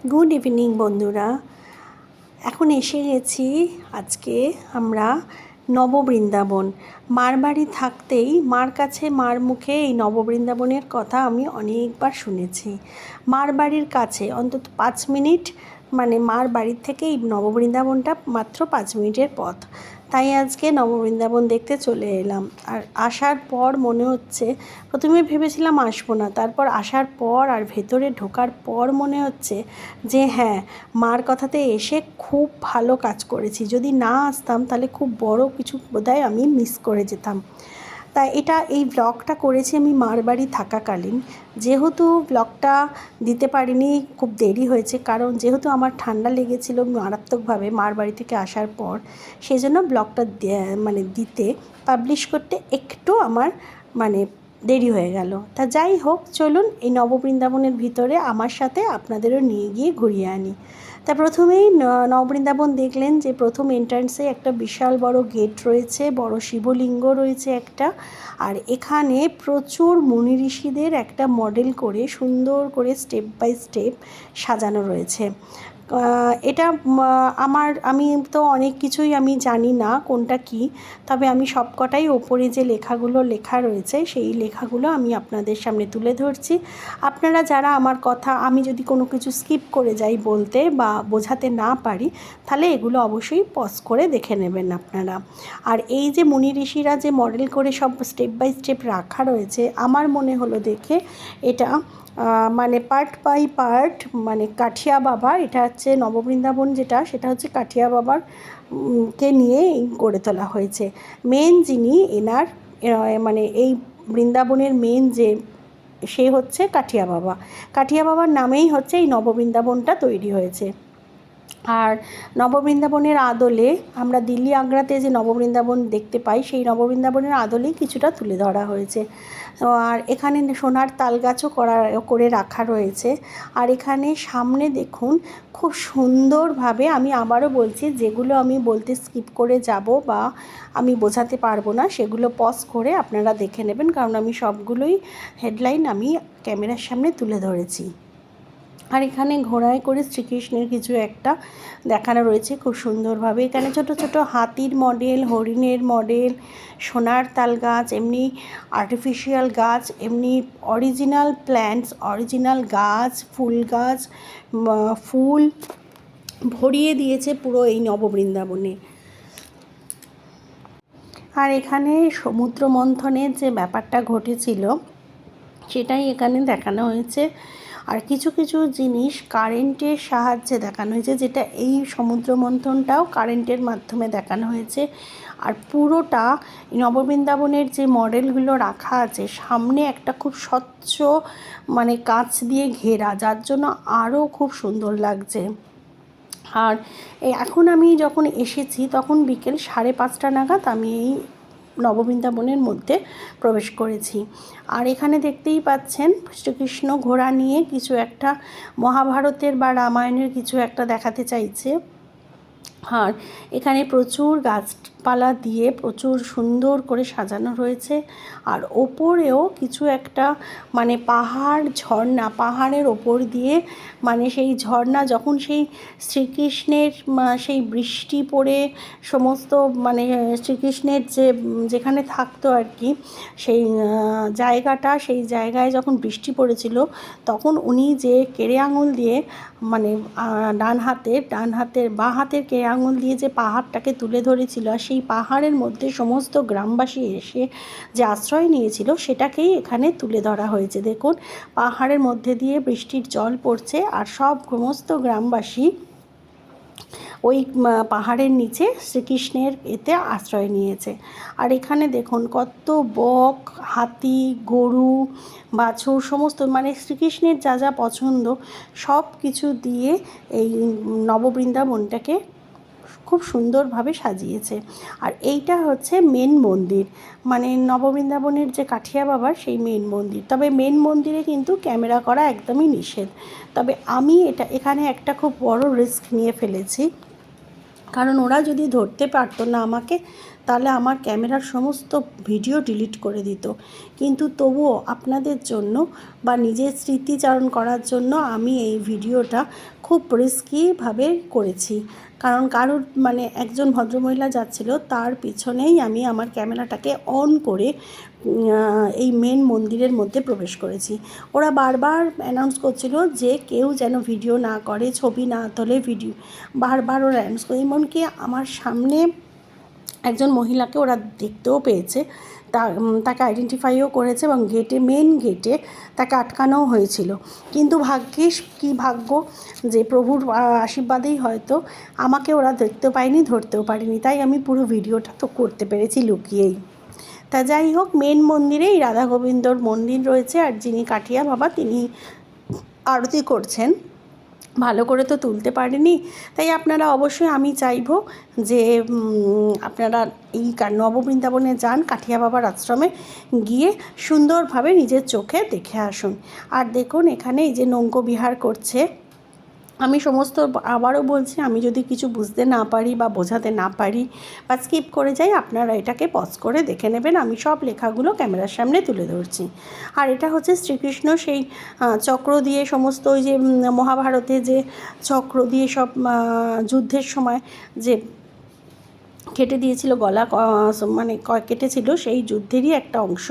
Good evening বন্ধুরা। এখন এসে গেছি আজকে আমরা নববৃন্দাবন। মার বাড়ি থাকতেই মার কাছে মার মুখে এই নববৃন্দাবনের কথা আমি অনেকবার শুনেছি। মার বাড়ির কাছে অন্তত 5 মিনিট, মানে মার বাড়ির থেকে এই নববৃন্দাবনটা মাত্র 5 মিনিটের পথ। তাই আজকে নববৃন্দাবন দেখতে চলে এলাম। আর আসার পর মনে হচ্ছে, প্রথমে ভেবেছিলাম আসবো না, তারপর আসার পর আর ভেতরে ঢোকার পর মনে হচ্ছে যে হ্যাঁ, মার কথাতে এসে খুব ভালো কাজ করেছি। যদি না আসতাম তাহলে খুব বড় কিছু বোধহয় আমি মিস করে যেতাম। তাই এই ব্লগটা করেছি আমি মার বাড়ি থাকাকালীন। যেহেতু ব্লগটা দিতে পারিনি, খুব দেরি হয়েছে, কারণ যেহেতু আমার ঠান্ডা লেগেছিল মারাত্মকভাবে মার বাড়ি থেকে আসার পর, সেই জন্য ব্লগটা দিতে পাবলিশ করতে একটু আমার দেরি হয়ে গেল। তা যাই হোক, চলুন এই নববৃন্দাবনের ভিতরে আমার সাথে আপনাদেরও নিয়ে গিয়ে ঘুরিয়ে আনি। তা প্রথমেই নববৃন্দাবন দেখলেন যে প্রথম এন্ট্রান্সে একটা বিশাল বড় গেট রয়েছে, বড় শিবলিঙ্গ রয়েছে একটা। আর এখানে প্রচুর মুনি ঋষিদের একটা মডেল করে সুন্দর করে স্টেপ বাই স্টেপ সাজানো রয়েছে। এটা আমি তো অনেক কিছুই আমি জানি না কোনটা কি, তবে আমি সবকটাই ওপরে যে লেখাগুলো লেখা রয়েছে সেই লেখাগুলো আমি আপনাদের সামনে তুলে ধরছি। আপনারা যারা আমার কথা, আমি যদি কোনো কিছু স্কিপ করে যাই বলতে বা বোঝাতে না পারি, তাহলে এগুলো অবশ্যই পজ করে দেখে নেবেন আপনারা। আর এই যে মুনি ঋষিরা যে মডেল করে সব স্টেপ বাই স্টেপ রাখা রয়েছে, আমার মনে হলো দেখে এটা পার্ট বাই পার্ট, কাঠিয়া বাবা, এটা হচ্ছে নববৃন্দাবন যেটা, সেটা হচ্ছে কাঠিয়া বাবার কে নিয়ে গড়ে তোলা হয়েছে। মেন যিনি এনার এই বৃন্দাবনের মেন যে, সে হচ্ছে কাঠিয়া বাবা। কাঠিয়া বাবার নামেই হচ্ছে এই নববৃন্দাবনটা তৈরি হয়েছে। আর নববৃন্দাবনের আদলে আমরা দিল্লি আগ্রাতে যে নববৃন্দাবন দেখতে পাই, সেই নববৃন্দাবনের আদলেই কিছুটা তুলে ধরা হয়েছে। আর এখানে সোনার তালগাছও করে রাখা রয়েছে। আর এখানে সামনে দেখুন খুব সুন্দরভাবে, আমি আবারও বলছি, যেগুলো আমি বলতে স্কিপ করে যাব বা আমি বোঝাতে পারবো না, সেগুলো পজ করে আপনারা দেখে নেবেন, কারণ আমি সবগুলোই হেডলাইন আমি ক্যামেরার সামনে তুলে ধরেছি। আর এখানে ঘোড়ায় করে শ্রীকৃষ্ণের কিছু একটা দেখানো রয়েছে খুব সুন্দরভাবে। এখানে ছোট ছোট হাতির মডেল, হরিণের মডেল, সোনার তাল গাছ, এমনি আর্টিফিশিয়াল গাছ, এমনি অরিজিনাল প্ল্যান্টস, অরিজিনাল গাছ, ফুল গাছ, ফুল ভরিয়ে দিয়েছে পুরো এই নববৃন্দাবনে। আর এখানে সমুদ্র মন্থনের যে ব্যাপারটা ঘটেছিল সেটাই এখানে দেখানো হয়েছে। আর কিছু কিছু জিনিস কারেন্টের সাহায্যে দেখানো হয়েছে, যেটা এই সমুদ্র মন্থনটাও কারেন্টের মাধ্যমে দেখানো হয়েছে। আর পুরোটা নববৃন্দাবনের যে মডেলগুলো রাখা আছে, সামনে একটা খুব স্বচ্ছ কাঁচ দিয়ে ঘেরা, যার জন্য আরও খুব সুন্দর লাগছে। আর এখন আমি যখন এসেছি তখন বিকেল 5:30 নাগাদ আমি এই নববৃন্দাবনের মধ্যে প্রবেশ করেছি। আর এখানে দেখতেই পাচ্ছেন শ্রীকৃষ্ণ ঘোড়া নিয়ে কিছু একটা মহাভারতের বা রামায়ণের কিছু একটা দেখাতে চাইছে। আর এখানে প্রচুর গাছপালা দিয়ে প্রচুর সুন্দর করে সাজানো রয়েছে। আর ওপরেও কিছু একটা পাহাড়, ঝর্ণা, পাহাড়ের ওপর দিয়ে সেই ঝর্ণা, যখন সেই শ্রীকৃষ্ণের সেই বৃষ্টি পড়ে সমস্ত শ্রীকৃষ্ণের যেখানে থাকতো আর কি, সেই জায়গাটা, সেই জায়গায় যখন বৃষ্টি পড়েছিল, তখন উনি যে কেড়ে আঙুল দিয়ে ডান হাতের বাঁ হাতের কেড়ে আঙুল দিয়ে যে পাহাড়টাকে তুলে ধরেছিল, আর সেই পাহাড়ের মধ্যে সমস্ত গ্রামবাসী এসে যে আশ্রয় নিয়েছিল, সেটাকেই এখানে তুলে ধরা হয়েছে। দেখুন, পাহাড়ের মধ্যে দিয়ে বৃষ্টির জল পড়ছে আর সমস্ত গ্রামবাসী ওই পাহাড়ের নিচে শ্রীকৃষ্ণের এতে আশ্রয় নিয়েছে। আর এখানে দেখুন কত বক, হাতি, গরু, বাছুর, সমস্ত শ্রীকৃষ্ণের যা যা পছন্দ সব কিছু দিয়ে এই নববৃন্দাবনটাকে খুব সুন্দরভাবে সাজিয়েছে। আর এইটা হচ্ছে মেন মন্দির, নববৃন্দাবনের যে কাঠিয়া বাবার সেই মেন মন্দির। তবে মেন মন্দিরে কিন্তু ক্যামেরা করা একদমই নিষেধ। তবে আমি এখানে একটা খুব বড় রিস্ক নিয়ে ফেলেছি, কারণ ওরা যদি ধরতে পারতো না আমাকে, তাহলে আমার ক্যামেরার সমস্ত ভিডিও ডিলিট করে দিত। কিন্তু তবুও আপনাদের জন্য বা নিজের স্মৃতিচারণ করার জন্য আমি এই ভিডিওটা খুব রিস্কিভাবে করেছি। কারণ কারোর মানে একজন ভদ্রমহিলা যাচ্ছিল, তার পিছনেই আমি আমার ক্যামেরাটাকে অন করে এই মেন মন্দিরের মধ্যে প্রবেশ করেছি। ওরা বারবার অ্যানাউন্স করছিল যে কেউ যেন ভিডিও না করে, ছবি না তোলে, ভিডিও বারবার ওরা অ্যানাউন্স করে। এমনকি আমার সামনে একজন মহিলাকে ওরা দেখতেও পেয়েছে, তাকে আইডেন্টিফাইও করেছে এবং মেন গেটে তাকে আটকানোও হয়েছিল। কিন্তু ভাগ্যিস কী ভাগ্য যে প্রভুর আশীর্বাদেই হয়তো আমাকে ওরা দেখতেও পায়নি, ধরতেও পারেনি, তাই আমি পুরো ভিডিওটা তো করতে পেরেছি লুকিয়েই। তা যাই হোক, মেন মন্দিরেই রাধা গোবিন্দর মন্দির রয়েছে, আর যিনি কাঠিয়া বাবা তিনি আরতি করছেন, ভালো করে তো তুলতে পারিনি। তাই আপনারা অবশ্যই, আমি চাইবো যে আপনারা এই নববৃন্দাবনে যান, কাঠিয়া বাবার আশ্রমে গিয়ে সুন্দরভাবে নিজের চোখে দেখে আসুন। আর দেখুন এখানে এই যে নৌকো বিহার করছে, আমি সমস্ত আবারও বলছি, আমি যদি কিছু বুঝতে না পারি বা বোঝাতে না পারি বা স্কিপ করে যাই, আপনারা এটাকে পজ করে দেখে নেবেন। আমি সব লেখাগুলো ক্যামেরার সামনে তুলে ধরছি। আর এটা হচ্ছে শ্রীকৃষ্ণ সেই চক্র দিয়ে সমস্ত ওই যে মহাভারতে যে চক্র দিয়ে সব যুদ্ধের সময় যে কেটে দিয়েছিল গলা, মানে কেটেছিল, সেই যুদ্ধেরই একটা অংশ।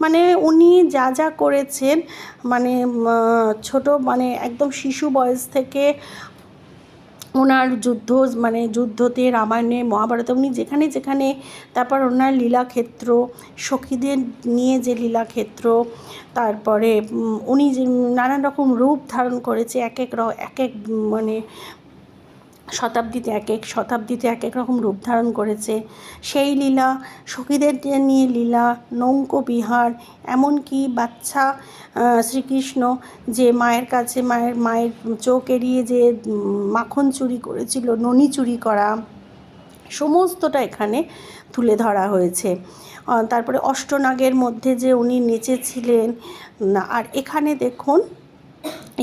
মানে উনি যা যা করেছেন, মানে ছোট মানে একদম শিশু বয়স থেকে ওনার মানে যুদ্ধতে, রামায়ণে, মহাভারতে উনি যেখানে যেখানে, তারপর ওনার লীলাক্ষেত্র, সখীদের নিয়ে যে লীলাক্ষেত্র, তারপরে উনি যে নানান রকম রূপ ধারণ করেছে, এক এক মানে শতাব্দীতে এক এক রকম রূপ ধারণ করেছে, সেই লীলা, সখীদের নিয়ে লীলা, নৌকো বিহার, এমনকি বাচ্চা শ্রীকৃষ্ণ যে মায়ের কাছে মায়ের চোখ এড়িয়ে যে মাখন চুরি করেছিল, ননি চুরি করা, সমস্তটা এখানে তুলে ধরা হয়েছে। তারপরে অষ্টনাগের মধ্যে যে উনি নেচেছিলেন। আর এখানে দেখুন,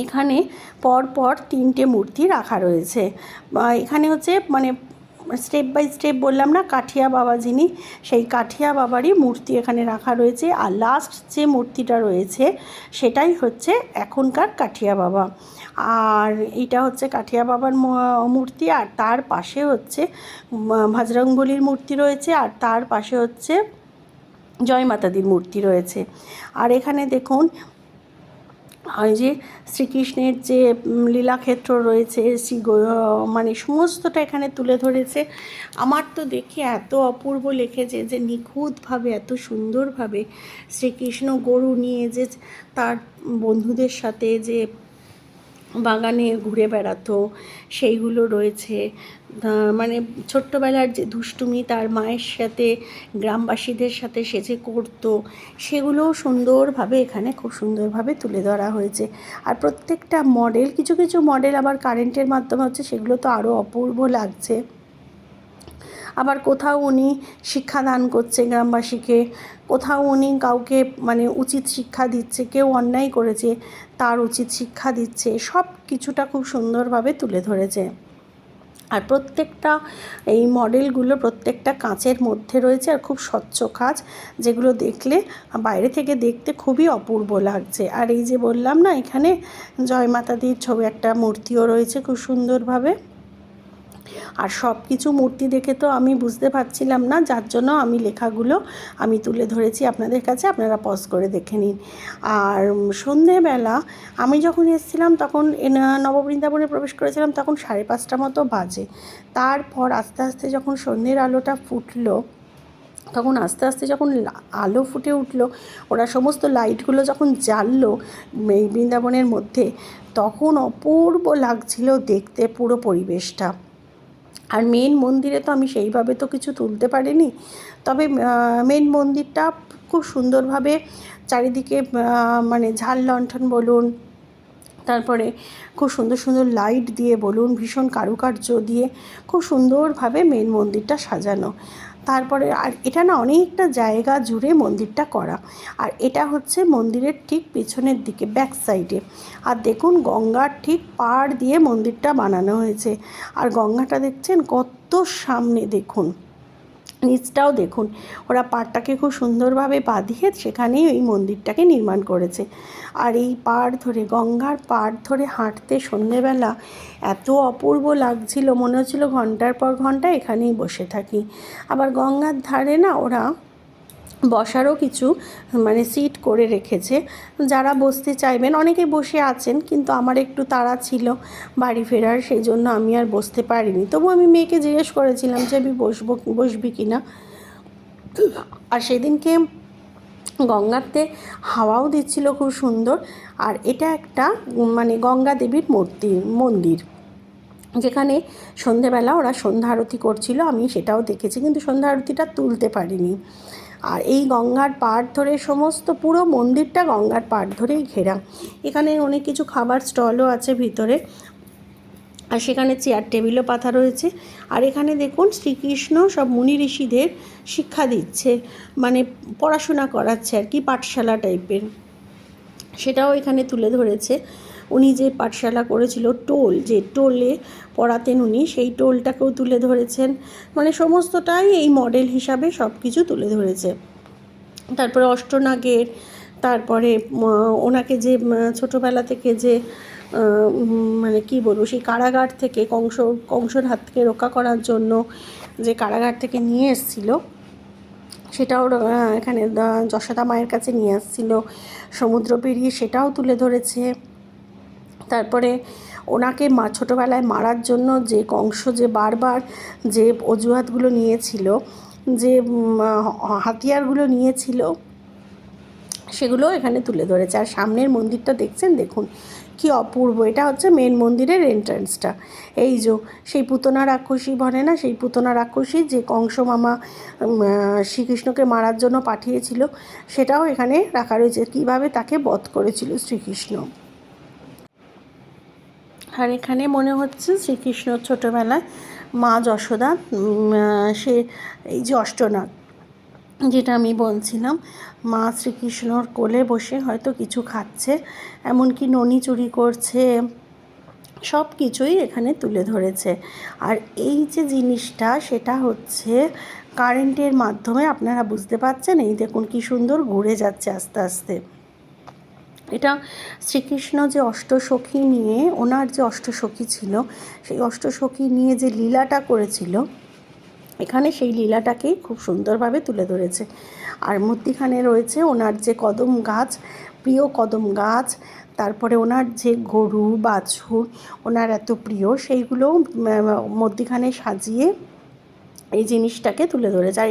এখানে পরপর 3টে মূর্তি রাখা রয়েছে। এখানে হচ্ছে মানে স্টেপ বাই স্টেপ বললাম না, কাঠিয়া বাবা যিনি, সেই কাঠিয়া বাবারই মূর্তি এখানে রাখা রয়েছে। আর লাস্ট যে মূর্তিটা রয়েছে সেটাই হচ্ছে এখনকার কাঠিয়া বাবা। আর এটা হচ্ছে কাঠিয়া বাবার মূর্তি, আর তার পাশে হচ্ছে বজরংবলীর মূর্তি রয়েছে, আর তার পাশে হচ্ছে জয় মাতাদির মূর্তি রয়েছে। আর এখানে দেখুন ওই যে শ্রীকৃষ্ণের যে লীলাক্ষেত্র রয়েছে, মানে সমস্তটা এখানে তুলে ধরেছে। আমার তো দেখে এত অপূর্ব লেগেছে যে নিখুঁতভাবে, এত সুন্দরভাবে শ্রীকৃষ্ণ গরু নিয়ে যে তার বন্ধুদের সাথে যে বাগানে ঘুরে বেড়াতো সেইগুলো রয়েছে। মানে ছোট্টবেলার যে দুষ্টুমি তার মায়ের সাথে, গ্রামবাসীদের সাথে সে যে করতো, সেগুলোও সুন্দরভাবে এখানে খুব সুন্দরভাবে তুলে ধরা হয়েছে। আর প্রত্যেকটা মডেল, কিছু কিছু মডেল আবার কারেন্টের মাধ্যমে হচ্ছে, সেগুলো তো আরও অপূর্ব লাগছে। আবার কোথাও উনি শিক্ষাদান করছে গ্রামবাসীকে, কোথাও উনি কাউকে মানে উচিত শিক্ষা দিচ্ছে, কেউ অন্যায় করেছে তার উচিত শিক্ষা দিচ্ছে, সব কিছুটা খুব সুন্দরভাবে তুলে ধরেছে। আর প্রত্যেকটা এই মডেলগুলো প্রত্যেকটা কাঁচের মধ্যে রয়েছে, আর খুব স্বচ্ছ কাঁচ, যেগুলো দেখলে বাইরে থেকে দেখতে খুবই অপূর্ব লাগছে। আর এই যে বললাম না, এখানে জয় মাতাদির ছবি একটা মূর্তিও রয়েছে খুব সুন্দরভাবে। আর সব কিছু মূর্তি দেখে তো আমি বুঝতে পারছিলাম না, যার জন্য আমি লেখাগুলো আমি তুলে ধরেছি আপনাদের কাছে, আপনারা পজ করে দেখে নিন। আর সন্ধেবেলা আমি যখন এসেছিলাম তখন নববৃন্দাবনে প্রবেশ করেছিলাম, তখন 5:30 মতো বাজে। তারপর আস্তে আস্তে যখন সন্ধ্যের আলোটা ফুটলো, তখন আস্তে আস্তে যখন আলো ফুটে উঠলো, ওরা সমস্ত লাইটগুলো যখন জ্বাললো এই বৃন্দাবনের মধ্যে, তখন অপূর্ব লাগছিল দেখতে পুরো পরিবেশটা। আর মেন মন্দিরে তো আমি সেইভাবে তো কিছু তুলতে পারিনি, তবে মেন মন্দিরটা খুব সুন্দরভাবে চারিদিকে মানে ঝাল লণ্ঠন বলুন, তারপরে খুব সুন্দর সুন্দর লাইট দিয়ে বলুন, ভীষণ কারুকার্য দিয়ে খুব সুন্দরভাবে মেন মন্দিরটা সাজানো। তারপরে আর এটা না অনেকটা জায়গা জুড়ে মন্দিরটা করা। আর এটা হচ্ছে মন্দিরের ঠিক পেছনের দিকে, ব্যাক সাইডে। আর দেখুন গঙ্গার ঠিক পাড় দিয়ে মন্দিরটা বানানো হয়েছে। আর গঙ্গাটা দেখছেন কত সামনে, দেখুন নিচটাও দেখুন, ওরা পাড়টাকে খুব সুন্দরভাবে বাঁধিয়ে সেখানেই এই মন্দিরটাকে নির্মাণ করেছে। আর এই পাড় ধরে, গঙ্গার পাড় ধরে হাঁটতে সন্ধেবেলা এত অপূর্ব লাগছিল, মনে হচ্ছিল ঘন্টার পর ঘন্টা এখানেই বসে থাকি। আবার গঙ্গার ধারে না ওরা বসারও কিছু সিট করে রেখেছে, যারা বসতে চাইবেন। অনেকে বসে আছেন, কিন্তু আমার একটু তাড়া ছিল বাড়ি ফেরার, সেই জন্য আমি আর বসতে পারিনি। তবু আমি মেয়েকে জিজ্ঞেস করেছিলাম যে আমি বসবি কি না। আর সেদিনকে গঙ্গাতে হাওয়াও দিচ্ছিল খুব সুন্দর। আর এটা একটা গঙ্গা দেবীর মন্দির, যেখানে সন্ধেবেলা ওরা সন্ধ্যা আরতি করছিল, আমি সেটাও দেখেছি, কিন্তু সন্ধ্যা আরতিটা তুলতে পারিনি। আর এই গঙ্গার পাড় ধরে সমস্ত পুরো মন্দিরটা গঙ্গার পাড় ধরেই ঘেরা। এখানে অনেক কিছু খাবার স্টলও আছে ভিতরে, আর সেখানে চেয়ার টেবিলও পাতা রয়েছে। আর এখানে দেখুন শ্রীকৃষ্ণ সব মুনি ঋষিদের শিক্ষা দিচ্ছে, পড়াশোনা করাচ্ছে আর কি, পাঠশালা টাইপের, সেটাও এখানে তুলে ধরেছে। উনি যে পাঠশালা করেছিল, যে টোলে পড়াতেন উনি, সেই টোলটাকেও তুলে ধরেছেন। সমস্তটাই এই মডেল হিসাবে সব কিছু তুলে ধরেছে। তারপরে অষ্টনাগের, তারপরে ওনাকে যে ছোটোবেলা থেকে যে কী বলবো, সেই কারাগার থেকে কংসর হাত থেকে রক্ষা করার জন্য যে কারাগার থেকে নিয়ে এসেছিল, সেটাও এখানে যশোদা মায়ের কাছে নিয়ে আসছিল, সমুদ্র পেরিয়ে, সেটাও তুলে ধরেছে। তারপরে ওনাকে ছোটোবেলায় মারার জন্য যে কংস যে বারবার যে অজুহাতগুলো নিয়েছিল, যে হাতিয়ারগুলো নিয়েছিল, সেগুলো এখানে তুলে ধরেছে। আর সামনের মন্দিরটা দেখছেন, দেখুন কি অপূর্ব। এটা হচ্ছে মেন মন্দিরের এন্ট্রান্সটা। এই যে সেই পুতনা রাক্ষসী বলে না, সেই পুতনা রাক্ষসী যে কংস মামা শ্রীকৃষ্ণকে মারার জন্য পাঠিয়েছিল, সেটাও এখানে রাখা রয়েছে, কীভাবে তাকে বধ করেছিল শ্রীকৃষ্ণ। আর এখানে মনে হচ্ছে শ্রীকৃষ্ণ ছোটোবেলায় মা যশোদা, সে এই যে অষ্টনাগ, যেটা আমি বলছিলাম, মা শ্রীকৃষ্ণর কোলে বসে হয়তো কিছু খাচ্ছে, এমনকি ননি চুরি করছে, সব কিছুই এখানে তুলে ধরেছে। আর এই যে জিনিসটা, সেটা হচ্ছে কারেন্টের মাধ্যমে, আপনারা বুঝতে পারছেন, এই দেখুন কি সুন্দর ঘুরে যাচ্ছে আস্তে আস্তে। এটা শ্রীকৃষ্ণ যে অষ্টসখী নিয়ে, ওনার যে অষ্টসখী ছিল, সেই অষ্টসখী নিয়ে যে লীলাটা করেছিল, এখানে সেই লীলাটাকেই খুব সুন্দরভাবে তুলে ধরেছে। আর মধ্যিখানে রয়েছে ওনার যে কদম গাছ, প্রিয় কদম গাছ, তারপরে ওনার যে গরু বাছুর ওনার এত প্রিয়, সেইগুলোও মধ্যিখানে সাজিয়ে এই জিনিসটাকে তুলে ধরেছে। আর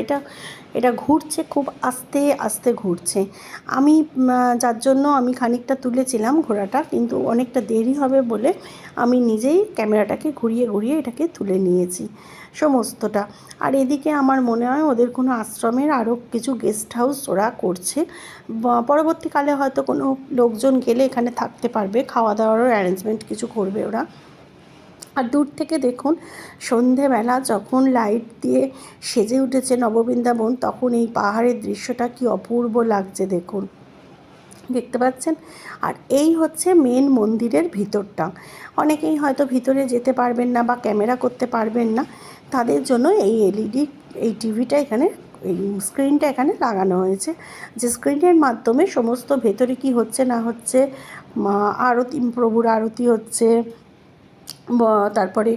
এটা ঘুরছে, খুব আস্তে আস্তে ঘুরছে। আমি যার জন্য আমি খানিকটা তুলেছিলাম ঘোড়াটা, কিন্তু অনেকটা দেরি হবে বলে আমি নিজেই ক্যামেরাটাকে ঘুরিয়ে ঘুরিয়ে এটাকে তুলে নিয়েছি সমস্তটা। আর এদিকে আমার মনে হয় ওদের কোনো আশ্রমের আরও কিছু গেস্ট হাউস ওরা করছে, পরবর্তীকালে হয়তো কোনো লোকজন গেলে এখানে থাকতে পারবে, খাওয়া দাওয়ারও অ্যারেঞ্জমেন্ট কিছু করবে ওরা। আর দূর থেকে দেখুন, সন্ধেবেলা যখন লাইট দিয়ে সেজে উঠেছে নববৃন্দাবন, তখন এই পাহাড়ের দৃশ্যটা কি অপূর্ব লাগছে দেখুন, দেখতে পাচ্ছেন। আর এই হচ্ছে মেন মন্দিরের ভিতরটা। অনেকেই হয়তো ভিতরে যেতে পারবেন না বা ক্যামেরা করতে পারবেন না, তাদের জন্য এই এই টিভিটা এখানে, এই স্ক্রিনটা এখানে লাগানো হয়েছে, যে স্ক্রিনের মাধ্যমে সমস্ত ভেতরে কি হচ্ছে না হচ্ছে, আরতি, প্রভুর আরতি হচ্ছে, তারপরে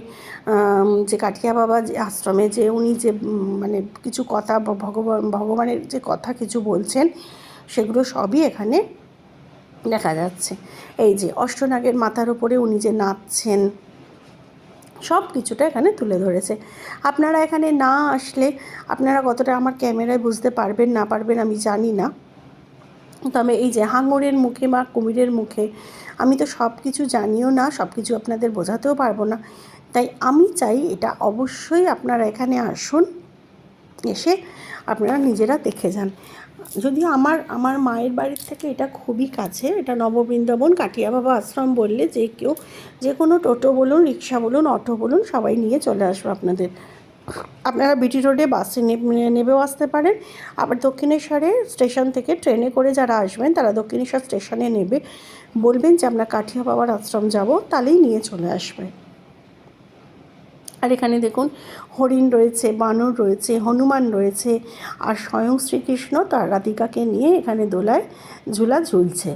যে কাঠিয়া বাবা যে আশ্রমে যে উনি যে কিছু কথা, ভগবানের যে কথা কিছু বলছেন, সেগুলো সবই এখানে দেখা যাচ্ছে। এই যে অষ্টনাগের মাথার উপরে উনি যে নাচছেন, সব কিছুটা এখানে তুলে ধরেছে। আপনারা এখানে না আসলে আপনারা কতটা আমার ক্যামেরায় বুঝতে পারবেন না পারবেন আমি জানি না, তবে এই যে হাঙরের মুখে বা কুমিরের মুখে, আমি তো সব কিছু জানিও না, সব কিছু আপনাদের বোঝাতেও পারবো না, তাই আমি চাই এটা অবশ্যই আপনারা এখানে আসুন, এসে আপনারা নিজেরা দেখে যান। যদিও আমার মায়ের বাড়ির থেকে এটা খুবই কাছে, এটা নববৃন্দাবন কাঠিয়া বাবা আশ্রম বললে যে কোনো টোটো বলুন, রিক্সা বলুন, অটো বলুন, সবাই নিয়ে চলে আসবে আপনাদের। আপনারা বিটি রোডে বাসে নেবেও আসতে পারেন, আবার দক্ষিণেশ্বরে স্টেশন থেকে ট্রেনে করে যারা আসবেন তারা দক্ষিণেশ্বর স্টেশনে নেবে, বলবেন যে আমরা কাঠিয়া বাবার আশ্রম যাব, তাহলেই নিয়ে চলে আসবে। আর এখানে দেখুন হরিণ রয়েছে, বানর রয়েছে, হনুমান রয়েছে, আর স্বয়ং শ্রীকৃষ্ণ তার রাধিকাকে নিয়ে এখানে দোলায় ঝুলা ঝুলছে।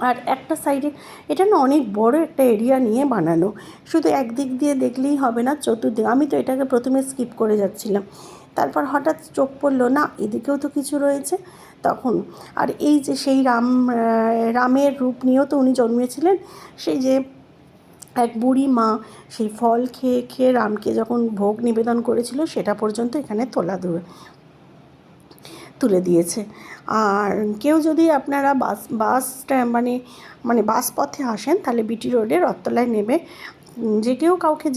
আর একটা সাইডে এটা না অনেক বড় একটা এরিয়া নিয়ে বানানো, শুধু একদিক দিয়ে দেখলেই হবে না, চতুর্দিক। আমি তো এটাকে প্রথমে স্কিপ করে যাচ্ছিলাম, তারপর হঠাৎ চোখ পড়লো না এদিকেও তো কিছু রয়েছে তখন। আর এই যে সেই রামের রূপ নিয়েও তো উনি জন্মেছিলেন, সেই যে এক বুড়ি মা সেই ফল খেয়ে খেয়ে রামকে যখন ভোগ নিবেদন করেছিল সেটা পর্যন্ত এখানে তুলে দিয়েছে। আর কেউ যদি আপনারা বাস পথে আসেন তাহলে বিটি রোডে রথতলায় নেমে যে কেউ কাউকে